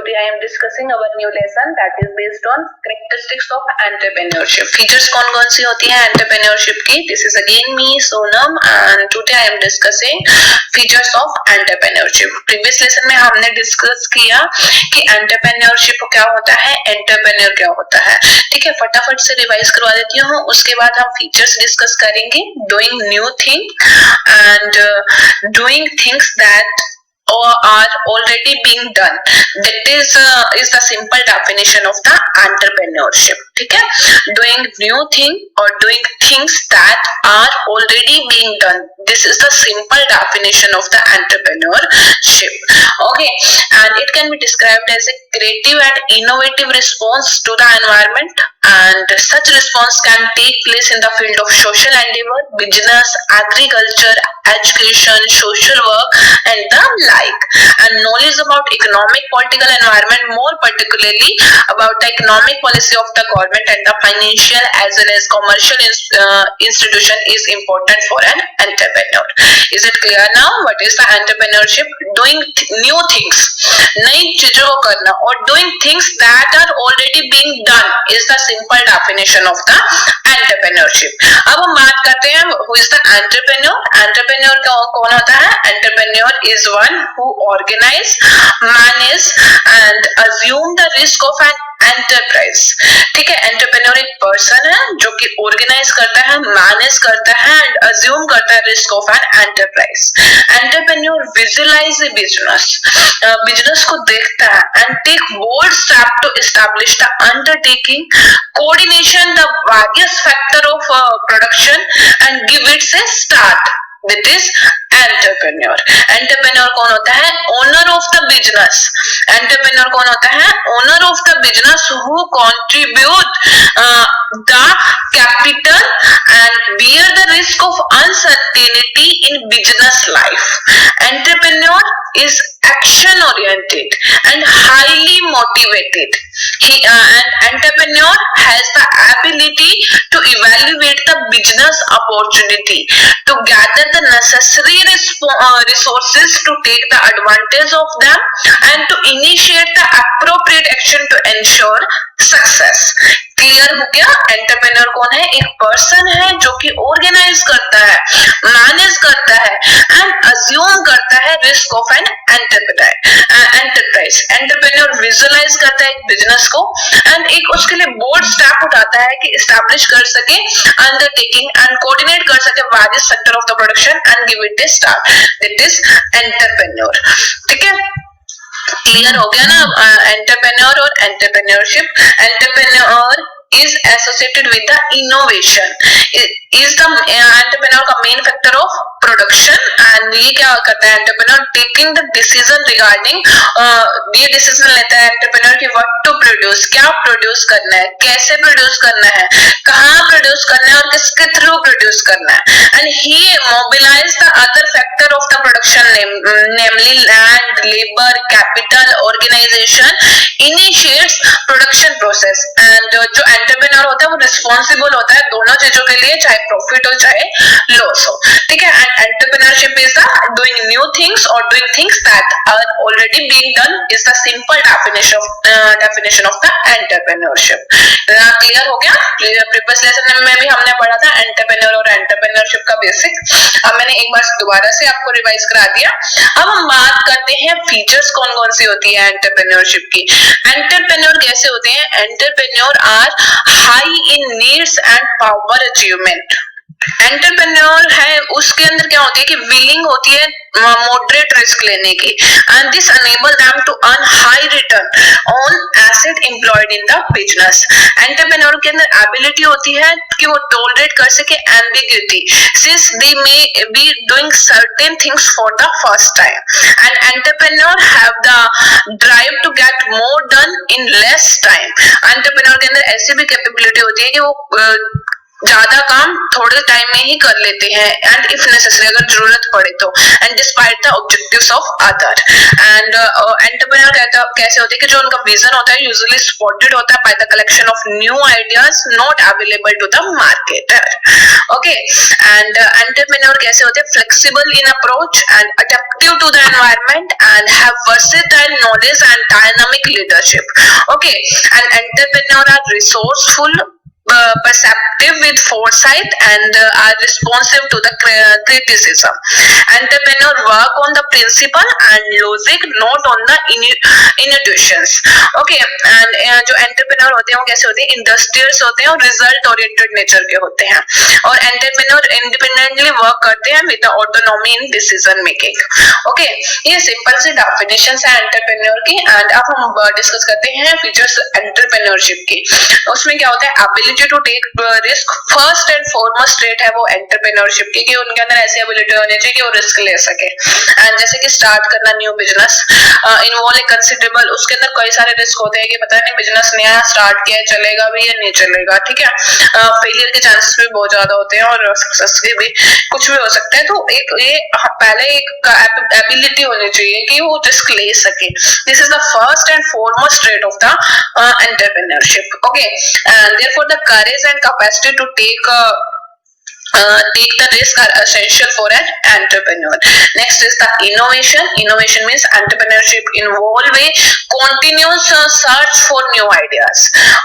today I am discussing our new lesson that is based on characteristics of entrepreneurship. Features कौन कौन सी होती हैं entrepreneurship की? This is again me Sonam and today I am discussing features of entrepreneurship. Previous lesson में हमने discuss किया कि entrepreneurship क्या होता है, entrepreneur क्या होता है. ठीक है, फटाफट से रिवाइज करवा देती हूँ. उसके बाद हम फीचर्स डिस्कस करेंगे. Doing new thing and doing things that or are already being done. That is the simple definition of the entrepreneurship. ठीक है, doing new thing or doing things that are already being done. This is the simple definition of the entrepreneurship. Okay, and it can be described as a creative and innovative response to the environment, and such response can take place in the field of social endeavor, business, agriculture, education, social work, and the like. And knowledge about economic, political environment, more particularly about the economic policy of the government and the financial as well as commercial institution is important for an entrepreneur. Is it clear now? What is the entrepreneurship? Doing new things, नई चीजों को करना, और doing things that are already being done is the simple definition of the entrepreneurship. अब हम बात करते हैं who is the entrepreneur. Entrepreneur कौन होता है? Entrepreneur is one who organize, manage and assume the risk of an enterprise. ठीक है, एंटरप्रेन्योर एक पर्सन है जो कि ऑर्गेनाइज करता है, मैनेज करता है एंड अज्यूम करता है risk of an enterprise. Entrepreneur visualise a business, business को देखता है and take bold step to establish the undertaking, coordination the various factor of production and give its a start. That is entrepreneur. Entrepreneur कौन होता है? Owner of the business. Entrepreneur कौन होता है? Owner of the business who contribute the capital and bear the risk of uncertainty in business life. Entrepreneur is action oriented and highly motivated. An entrepreneur has the ability to evaluate the business opportunity, to gather the necessary resources to take the advantage of them and to initiate the appropriate action to ensure success. Clear हो गया? Entrepreneur कौन है? एक person है जो कि organise करता है, मैनेज करता है एंड अज्यूम करता है risk of an enterprise. Entrepreneur visualise करता है एक बिजनेस को एंड एक उसके लिए बोल्ड स्टेप उठाता है कि एस्टैब्लिश कर सके अंडरटेकिंग एंड कोऑर्डिनेट कर सके various sector of the production and give it A start. That is entrepreneur. ठीक है, क्लियर हो गया ना? एंटरप्रेन्योर और entrepreneurship. Entrepreneur is associated with the innovation, is the entrepreneur का main factor of production. and ये क्या करता है? entrepreneur taking the decision regarding ये decision लेता है entrepreneur कि what to produce, क्या produce करना है, कैसे produce करना है, कहाँ produce करना है और किसके through produce करना है. and he mobilize the other factor of the production namely land, labor, capital, organization, initiates production process. and जो एंटरप्रेन्योर होता है वो रिस्पॉन्सिबल होता है दोनों चीजों के लिए, चाहे प्रॉफिट हो चाहे लॉस हो. ठीक है, and entrepreneurship is the doing new things और doing things that are already being done is the simple definition of the entrepreneurship. Clear हो गया? प्रीवियस लेसन में भी हमने पढ़ा था एंटरप्रेन्योर और एंटरप्रेन्योरशिप का बेसिक. अब मैंने एक बार दोबारा से आपको रिवाइज करा दिया. अब हम बात करते हैं फीचर्स कौन कौन सी होती है एंटरप्रेन्योरशिप की. एंटरप्रेन्योर कैसे होते हैं? Entrepreneur are high in needs and power achievement. Entrepreneur है उसके अंदर क्या होती है कि विलिंग होती है मॉडरेट रिस्क लेने की and this enable them to earn high return on asset employed in the business. Entrepreneur के अंदर एबिलिटी होती है कि वो टॉलरेट कर सके ambiguity since they may be doing certain things for the first time. And entrepreneur have the drive to get more done in less time. Entrepreneur के अंदर ऐसी भी कैपेबिलिटी होती है कि वो ज्यादा काम थोड़े टाइम में ही कर लेते हैं एंड इफ नेसेसरी अगर जरूरत पड़े तो and despite the objectives of other and entrepreneur कैसे होते हैं कि जो उनका विजन होता है यूजुअली सपोर्टेड होता है by the collection of new ideas not available to the marketer okay and entrepreneur कैसे होते हैं flexible in approach and adaptive to the environment and have versatile knowledge and dynamic leadership okay and entrepreneur are resourceful perceptive with foresight and are responsive to the criticism. Entrepreneur work on the principle and logic, not on the intuitions. Okay, and जो entrepreneur होते हैं वो कैसे होते हैं industrious होते हैं और result oriented nature के होते हैं और entrepreneur independently work करते हैं with the autonomy in decision making. Okay, ये simple सी definitions है entrepreneur की and अब हम discuss करते हैं features entrepreneurship की. उसमें क्या होता है ability to take risk first and foremost trait है वो एंटरप्रेन्योरशिप की कि उनके अंदर ऐसी एबिलिटी होनी चाहिए कि वो रिस्क ले सके एंड जैसे कि स्टार्ट करना न्यू बिजनेस इन्वॉल्व कंसिडरेबल उसके अंदर कई सारे रिस्क होते हैं कि पता नहीं बिजनेस नया स्टार्ट किया है चलेगा भी या नहीं चलेगा ठीक है फेलियर के चांसेस भी बहुत ज्यादा होते हैं और सक्सेस के भी कुछ भी हो सकता है तो एक ये पहले एक एबिलिटी होनी चाहिए कि वो रिस्क ले सके this is the first and foremost trait of the entrepreneurship okay and therefore the courage and capacity to take the risk are essential for an entrepreneur. Next is the innovation. Innovation means entrepreneurship involve a continuous search for new ideas.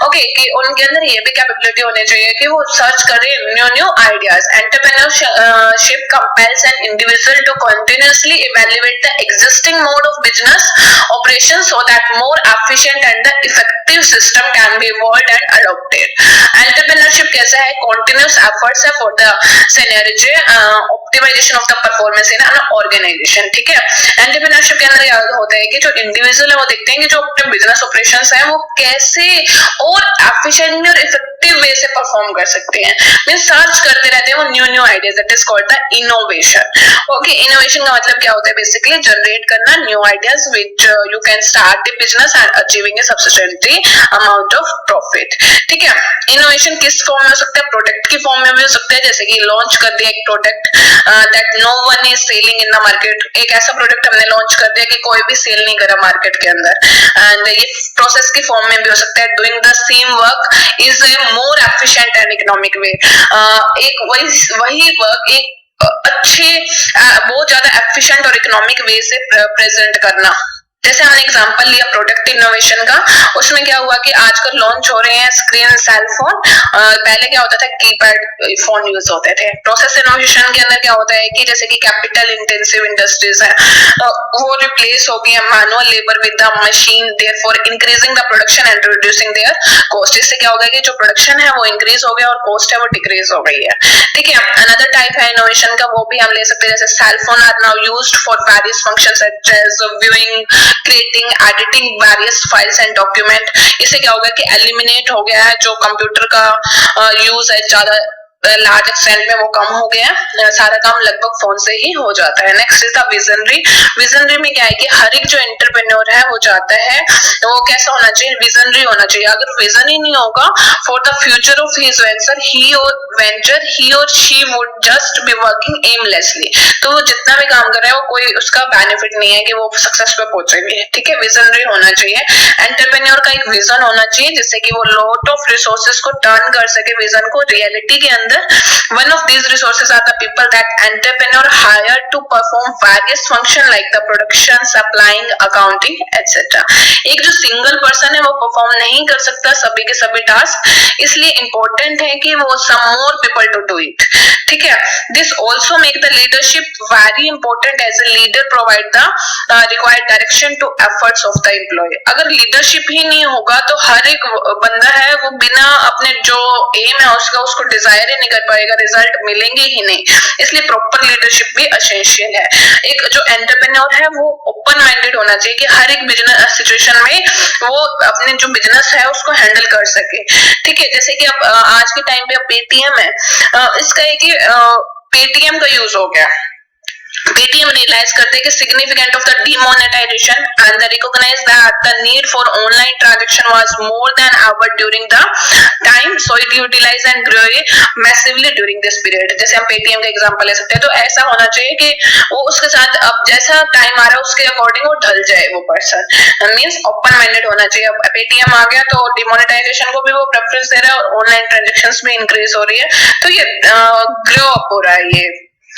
Okay, कि उनके अंदर ये भी capability होनी चाहिए कि वो search करें new ideas. Entrepreneurship compels an individual to continuously evaluate the existing mode of business operations so that more efficient and the effective system can be evolved and adopted. Entrepreneurship कैसा है? Continuous efforts है for the synergy optimization of the performance in an organization. ठीक है entrepreneurship के अंदर याद होता है कि जो इंडिविजुअल है वो देखते हैं कि जो अपने बिजनेस ऑपरेशंस है वो कैसे और एफिशिएंटली और इफेक्टिव वे से परफॉर्म कर सकते हैं मीन सर्च करते रहते हैं वो new ideas that is called the innovation okay innovation का मतलब क्या होता है बेसिकली जनरेट करना new ideas which you can start the business and achieving a substantially amount of profit ठीक है इनोवेशन किस फॉर्म में हो सकता है प्रोडक्ट की फॉर्म में भी हो सकता है जैसे कि लॉन्च कर दिया एक product that no one is selling in the market एक ऐसा प्रोडक्ट हमने लॉन्च कर दिया कि कोई भी सेल नहीं करा मार्केट के अंदर एंड ये प्रोसेस की फॉर्म में भी हो सकता है doing the same work is a more efficient and economic वे एक वही वर्क एक अच्छे बहुत ज्यादा एफिशिएंट और इकोनॉमिक वे से प्रेजेंट करना जैसे हमने एग्जांपल लिया प्रोडक्ट इनोवेशन का उसमें क्या हुआ कि आजकल लॉन्च हो रहे हैं स्क्रीन सेल फोन पहले क्या होता था कीपैड फोन यूज होते थे प्रोसेस इनोवेशन के अंदर क्या होता है कि जैसे कि कैपिटल इंटेंसिव इंडस्ट्रीज है वो रिप्लेस हो गई है manual labour with the machine therefore increasing the production and reducing there cost इससे क्या होगा कि जो प्रोडक्शन है वो इंक्रीज हो गया और कॉस्ट है वो डिक्रीज हो गई है ठीक है अनदर टाइप है इनोवेशन का वो भी हम ले सकते हैं जैसे cell phone are now used for various functions such as viewing creating editing various files and document इससे क्या होगा कि एलिमिनेट हो गया है जो कंप्यूटर का यूज है ज्यादा लार्ज एक्सटेंट में वो कम हो गया है सारा काम लगभग फोन से ही हो जाता है नेक्स्ट इज द विजनरी में क्या है कि हर एक जो एंटरप्रेन्योर है वो चाहता है वो कैसा होना चाहिए विजनरी होना चाहिए अगर विजन ही नहीं होगा for the future of his venture he और she would just be working aimlessly तो वो जितना भी काम कर रहा है वो कोई उसका बेनिफिट नहीं है कि वो सक्सेस पे पहुंचेंगे ठीक है विजनरी होना चाहिए एंटरप्रेन्योर का एक विजन होना चाहिए जिससे कि वो लॉट ऑफ रिसोर्सेज को टर्न कर सके विजन को रियलिटी के अंदर one of these resources are the people that entrepreneur hired to perform various function like the production supplying accounting etc एक जो सिंगल पर्सन है वो परफॉर्म नहीं कर सकता सभी के सभी टास्क इसलिए इंपॉर्टेंट है कि वो some more people to do it ठीक है this also make the leadership very important as a leader provide the required direction to efforts of the employee अगर लीडरशिप ही नहीं होगा तो हर एक बंदा है वो बिना अपने जो एम है उसको डिजायर ही नहीं कर पाएगा रिजल्ट मिलेंगे ही नहीं इसलिए प्रॉपर लीडरशिप भी एसेंशियल है एक जो एंटरप्रेन्योर है वो ओपन माइंडेड होना चाहिए कि हर एक बिजनेस सिचुएशन में वो अपने जो बिजनेस है उसको हैंडल कर सके ठीक है जैसे कि अब आज के टाइम पे पेटीएम है इसका है कि पेटीएम का यूज हो गया पेटीएम रियलाइज करते हैं कि significant of the demonetisation and the recognise that the need for online transaction was more than ever during the time, so it utilise and grow massively during this period. जैसे हम Paytm का example ले सकते हैं, तो ऐसा होना चाहिए कि वो उसके साथ अब जैसा टाइम आ रहा है उसके अकॉर्डिंग वो ढल जाए, वो पर्सन मींस ओपन माइंडेड होना चाहिए। अब पेटीएम आ गया तो डिमोनेटाइजेशन को भी वो प्रेफरेंस दे रहा है और ऑनलाइन ट्रांजैक्शंस भी इंक्रीज हो रही है, तो ये ग्रो अप हो रहा है ये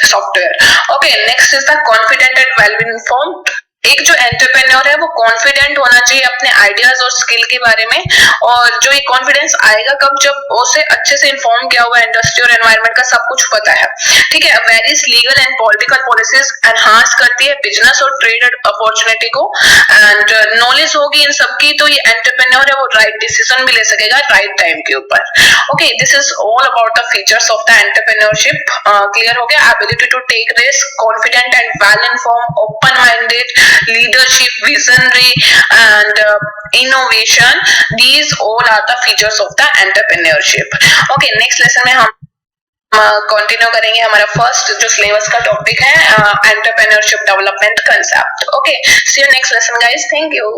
software. Okay, next is the confident and well informed. एक जो एंटरप्रेन्योर है वो कॉन्फिडेंट होना चाहिए अपने आइडियाज और स्किल के बारे में, और जो ये कॉन्फिडेंस आएगा कब, जब उसे अच्छे से इन्फॉर्म किया हुआ इंडस्ट्री और एनवायरनमेंट का सब कुछ पता है, ठीक है। Various legal and political policies enhance करती है बिजनेस और ट्रेड अपॉर्चुनिटी को, एंड नॉलेज होगी इन सबकी तो ये एंटरप्रेन्योर है वो राइट डिसीजन भी ले सकेगा राइट टाइम के ऊपर। Okay, this is all about the features of the entrepreneurship. Clear हो गया? Ability to take risk, confident and well inform, open minded, leadership, visionary and innovation, these all are the features of the entrepreneurship. Okay, next lesson में हम continue करेंगे हमारा first जो syllabus का topic है entrepreneurship development concept. Okay, see you next lesson guys, thank you.